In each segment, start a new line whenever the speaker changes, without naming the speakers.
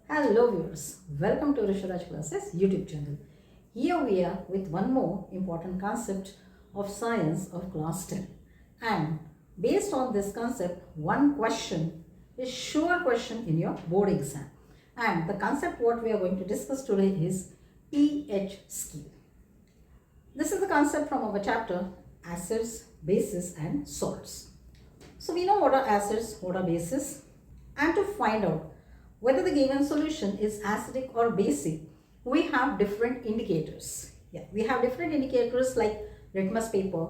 Hello viewers, welcome to VrushuRaj classes YouTube channel. Here we are with one more important concept of science of class 10, and based on this concept one question is sure question in your board exam, and the concept what we are going to discuss today is pH scale. This is the concept from our chapter acids, bases and salts. So we know what are acids, what are bases, and to find out whether the given solution is acidic or basic, we have different indicators. We have different indicators like litmus paper,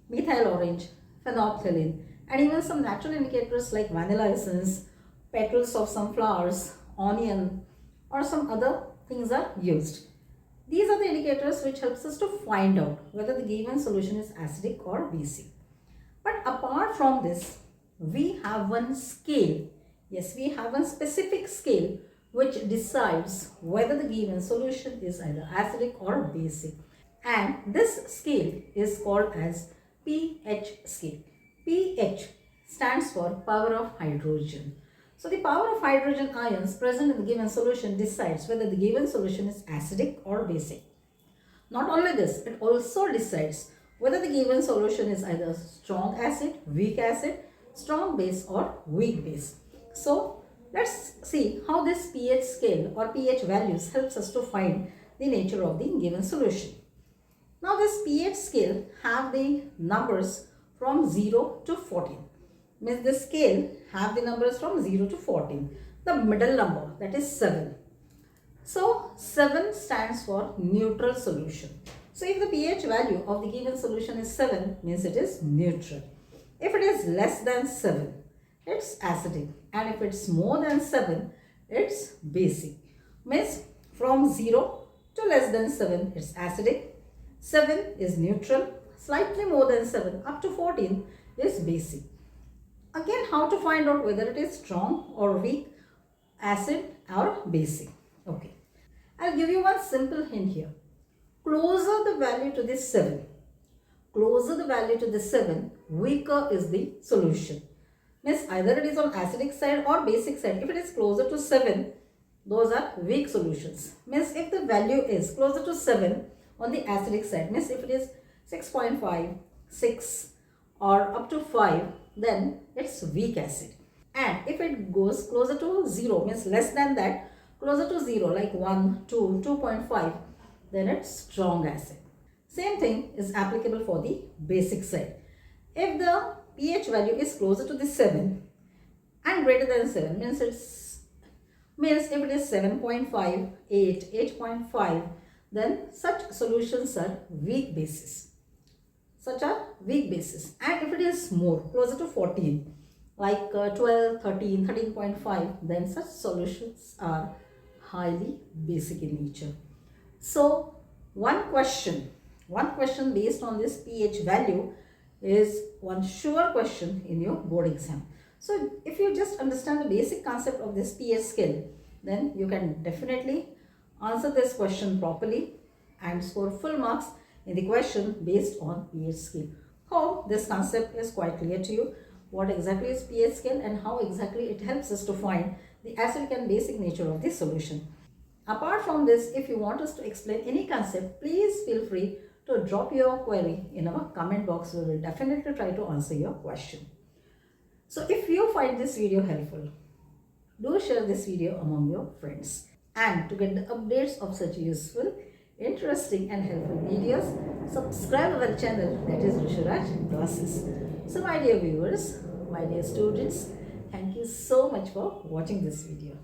methyl orange, phenolphthalein, and even some natural indicators like vanilla essence, petals of some flowers, onion, or some other things are used. These are the indicators which helps us to find out whether the given solution is acidic or basic. But apart from this, we have one scale. Yes, we have one specific scale which decides whether the given solution is either acidic or basic. And this scale is called as pH scale. pH stands for power of hydrogen. So the power of hydrogen ions present in the given solution decides whether the given solution is acidic or basic. Not only this, it also decides whether the given solution is either strong acid, weak acid, strong base or weak base. So let's see how this pH scale or pH values helps us to find the nature of the given solution. Now this pH scale have the numbers from 0 to 14. Means the scale have the numbers from 0 to 14. The middle number, that is 7. So 7 stands for neutral solution. So if the pH value of the given solution is 7, means it is neutral. If it is less than 7, it's acidic, and if it's more than 7, it's basic. Means from 0 to less than 7, it's acidic, 7 is neutral, slightly more than 7 up to 14 is basic. Again, how to find out whether it is strong or weak, acid or basic? Okay, I'll give you one simple hint here. Closer the value to this 7, weaker is the solution. Means either it is on acidic side or basic side. If it is closer to 7, those are weak solutions. Means if the value is closer to 7 on the acidic side, means if it is 6.5, 6 or up to 5, then it's weak acid. And if it goes closer to 0, means less than that, closer to 0 like 1, 2, 2.5, then it's strong acid. Same thing is applicable for the basic side. If the pH value is closer to the 7 and greater than 7, means if it is 7.5, 8, 8.5, then such solutions are weak bases. And if it is more, closer to 14, like 12, 13, 13.5, then such solutions are highly basic in nature. So one question based on this pH value is one sure question in your board exam. So if you just understand the basic concept of this pH scale, then you can definitely answer this question properly and score full marks in the question based on pH scale. Hope this concept is quite clear to you. What exactly is pH scale and how exactly it helps us to find the acidic and basic nature of the solution. Apart from this, if you want us to explain any concept, please feel free to drop your query in our comment box. We will definitely try to answer your question. So if you find this video helpful, do share this video among your friends. And to get the updates of such useful, interesting and helpful videos, subscribe our channel, that is VrushuRaj Classes. So my dear viewers, my dear students, thank you so much for watching this video.